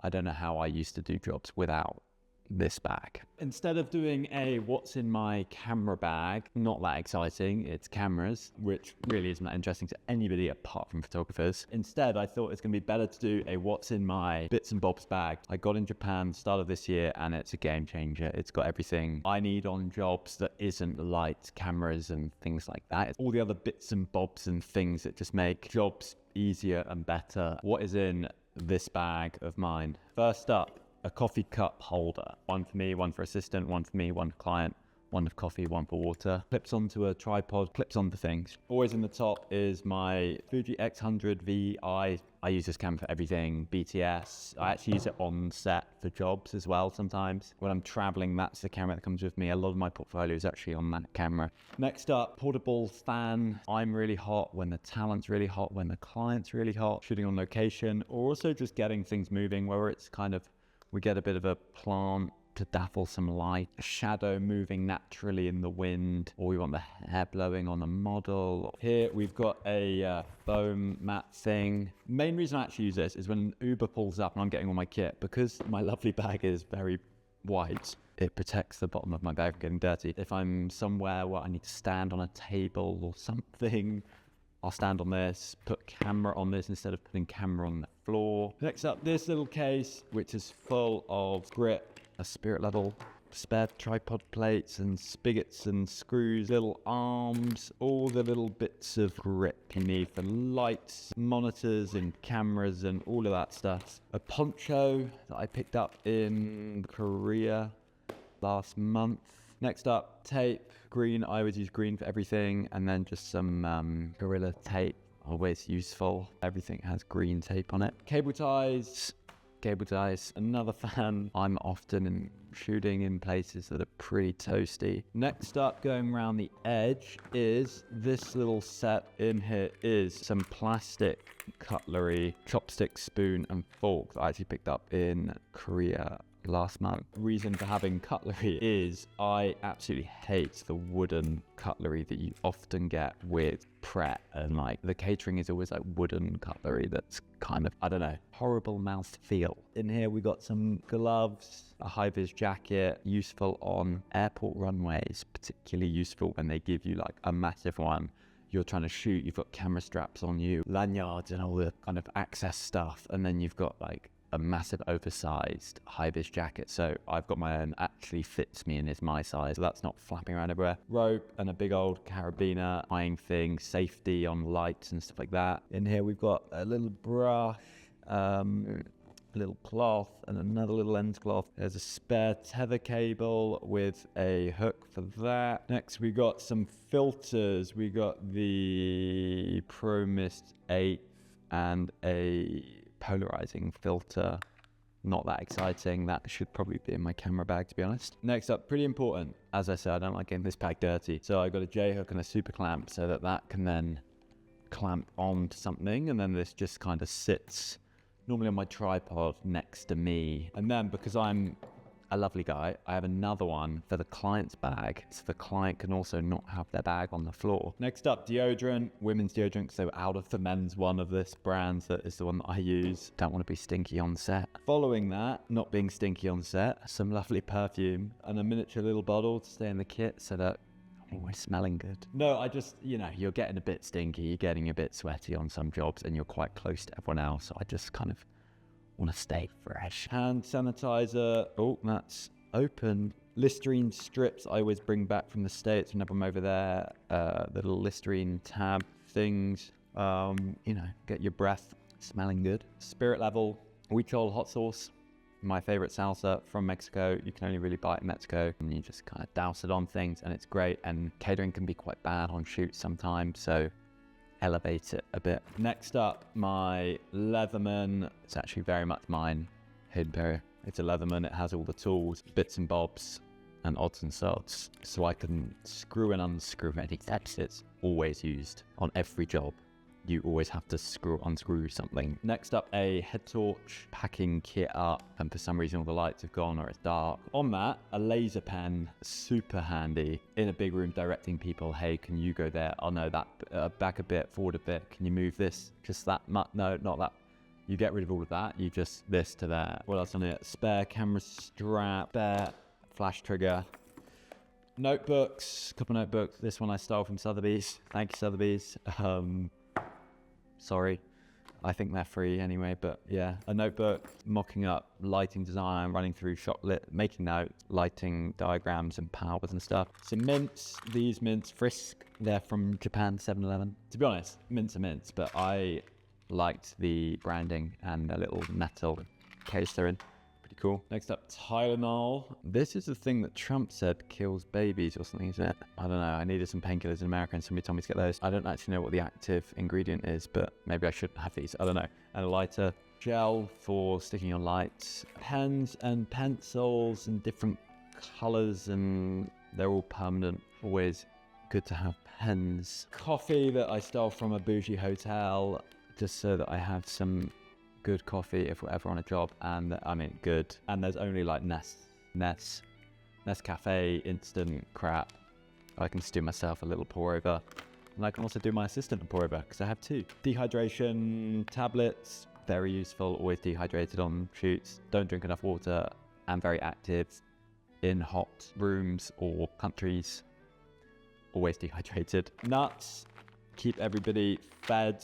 I don't know how I used to do jobs without this bag. Instead of doing a what's in my camera bag, not that exciting, it's cameras, which really isn't that interesting to anybody apart from photographers. Instead, I thought it's going to be better to do a what's in my bits and bobs bag. I got in Japan start of this year and it's a game changer. It's got everything I need on jobs that isn't lights, cameras and things like that. It's all the other bits and bobs and things that just make jobs easier and better. What is in this bag of mine? First up, a coffee cup holder. One for me, one for assistant, one for me, one for client, one for coffee, one for water. Clips onto a tripod, clips onto things. Always in the top is my Fuji X100V. I use this camera for everything. BTS. I actually use it on set for jobs as well sometimes. When I'm traveling, that's the camera that comes with me. A lot of my portfolio is actually on that camera. Next up, portable fan. I'm really hot when the talent's really hot, when the client's really hot, shooting on location, or also just getting things moving, where it's kind of, we get a bit of a plant to dazzle some light, a shadow moving naturally in the wind, or we want the hair blowing on a model. Here we've got a foam mat thing. Main reason I actually use this is when Uber pulls up and I'm getting all my kit, because my lovely bag is very wide, it protects the bottom of my bag from getting dirty. If I'm somewhere where I need to stand on a table or something, I'll stand on this, put camera on this instead of putting camera on the floor. Next up, this little case, which is full of grip, a spirit level, spare tripod plates and spigots and screws, little arms, all the little bits of grip you need for lights, monitors and cameras and all of that stuff. A poncho that I picked up in Korea last month. Next up, tape, green. I always use green for everything, and then just some Gorilla tape, always useful. Everything has green tape on it. Cable ties, another fan. I'm often shooting in places that are pretty toasty. Next up, going around the edge, is this little set in here is some plastic cutlery, chopstick, spoon and fork that I actually picked up in Korea last month. Reason for having cutlery is I absolutely hate the wooden cutlery that you often get with Pret, and like the catering is always like wooden cutlery that's kind of, I don't know, horrible mouth feel. In here we got some gloves, a high-vis jacket, useful on airport runways, particularly useful when they give you like a massive one. You're trying to shoot, you've got camera straps on you, lanyards and all the kind of access stuff, and then you've got like a massive oversized high-vis jacket. So I've got my own, actually fits me and is my size, so that's not flapping around everywhere. Rope and a big old carabiner, eyeing thing, safety on lights and stuff like that. In here we've got a little brush, a little cloth and another little lens cloth. There's a spare tether cable with a hook for that. Next we got some filters. We got the Pro Mist 8 and a polarizing filter. Not that exciting. That should probably be in my camera bag, to be honest. Next up, pretty important. As I said, I don't like getting this bag dirty. So I got a J-hook and a super clamp so that can then clamp onto something. And then this just kind of sits normally on my tripod next to me. And then because I'm a lovely guy, I have another one for the client's bag, so the client can also not have their bag on the floor. Next up, deodorant, women's deodorant, because they were out of the men's one of this brand. That is the one that I use. Don't want to be stinky on set. Following that, not being stinky on set, some lovely perfume and a miniature little bottle to stay in the kit so that I'm always smelling good. No, I just, you're getting a bit stinky, you're getting a bit sweaty on some jobs and you're quite close to everyone else. So I just kind of want to stay fresh. Hand sanitizer. Oh, that's open. Listerine strips I always bring back from the States whenever I'm over there. The little Listerine tab things. Get your breath smelling good. Spirit level. Huichol hot sauce. My favorite salsa from Mexico. You can only really buy it in Mexico. And you just kind of douse it on things and it's great. And catering can be quite bad on shoots sometimes. So elevate it a bit. Next up, my Leatherman. It's actually very much mine. Hidden. It's a Leatherman. It has all the tools, bits and bobs, and odds and sods. So I can screw and unscrew anything. It's always used on every job. You always have to unscrew something. Next up, a head torch, packing kit up, and for some reason all the lights have gone or it's dark. On that, a laser pen, super handy. In a big room directing people, hey, can you go there? Oh no, that back a bit, forward a bit. Can you move this? Just that much? No, not that. You get rid of all of that. You just this to there. What else on it? Spare camera strap, spare flash trigger. Notebooks, couple notebooks. This one I stole from Sotheby's. Thank you, Sotheby's. Sorry. I think they're free anyway, but yeah. A notebook, mocking up lighting design, running through shot lit, making notes, lighting diagrams and powers and stuff. Some mints, these mints, Frisk, they're from Japan, 7-Eleven. To be honest, mints are mints, but I liked the branding and the little metal case they're in. Pretty cool. Next up, Tylenol. This is the thing that Trump said kills babies or something, isn't it? I don't know. I needed some painkillers in America and somebody told me to get those. I don't actually know what the active ingredient is, but maybe I should have these. I don't know. And a lighter. Gel for sticking on lights. Pens and pencils in different colors, and they're all permanent. Always good to have pens. Coffee that I stole from a bougie hotel just so that I have some good coffee if we're ever on a job, and I mean good. And there's only like Nescafe instant crap. I can just do myself a little pour over, and I can also do my assistant a pour over because I have two. Dehydration tablets, very useful. Always dehydrated on shoots. Don't drink enough water, and very active in hot rooms or countries. Always dehydrated. Nuts, keep everybody fed.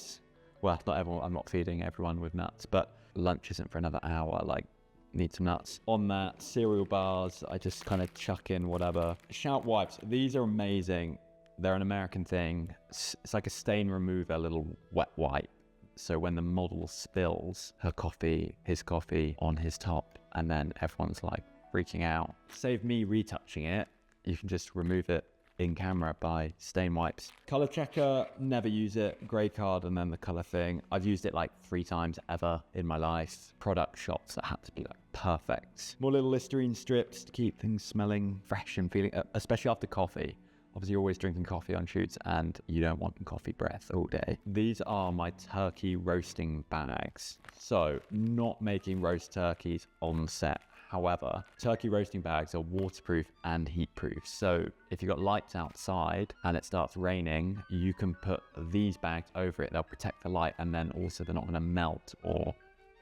Well, not everyone, I'm not feeding everyone with nuts, but lunch isn't for another hour, like, need some nuts. On that, cereal bars, I just kind of chuck in whatever. Shout wipes, these are amazing. They're an American thing. It's like a stain remover, little wet wipe. So when the model spills her coffee, his coffee on his top, and then everyone's like freaking out. Save me retouching it, you can just remove it in camera by stain wipes. Color checker, never use it. Grey card and then the color thing. I've used it like 3 times ever in my life. Product shots that had to be like perfect. More little Listerine strips to keep things smelling fresh and feeling, especially after coffee. Obviously, you're always drinking coffee on shoots and you don't want coffee breath all day. These are my turkey roasting bags. So, not making roast turkeys on set. However, turkey roasting bags are waterproof and heatproof. So if you've got lights outside and it starts raining, you can put these bags over it. They'll protect the light, and then also they're not going to melt or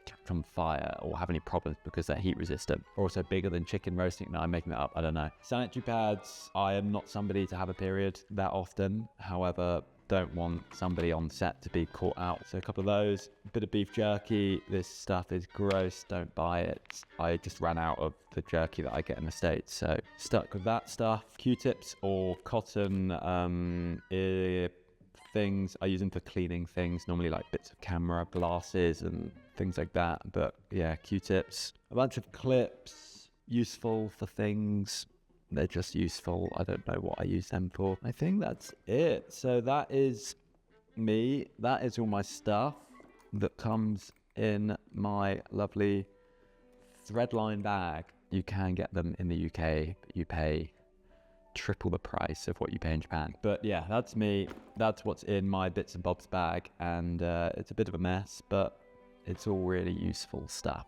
catch on fire or have any problems because they're heat resistant. Also bigger than chicken roasting. No, I'm making that up. I don't know. Sanitary pads. I am not somebody to have a period that often. However, don't want somebody on set to be caught out. So a couple of those. A bit of beef jerky. This stuff is gross. Don't buy it. I just ran out of the jerky that I get in the States, so stuck with that stuff. Q-tips or cotton ear things. I use them for cleaning things, normally like bits of camera, glasses and things like that. But yeah, Q-tips. A bunch of clips, useful for things. They're just useful. I don't know what I use them for. I think that's it. So that is me. That is all my stuff that comes in my lovely Threadline bag. You can get them in the UK, but you pay triple the price of what you pay in Japan. But yeah, that's me. That's what's in my bits and bobs bag. And it's a bit of a mess, but it's all really useful stuff.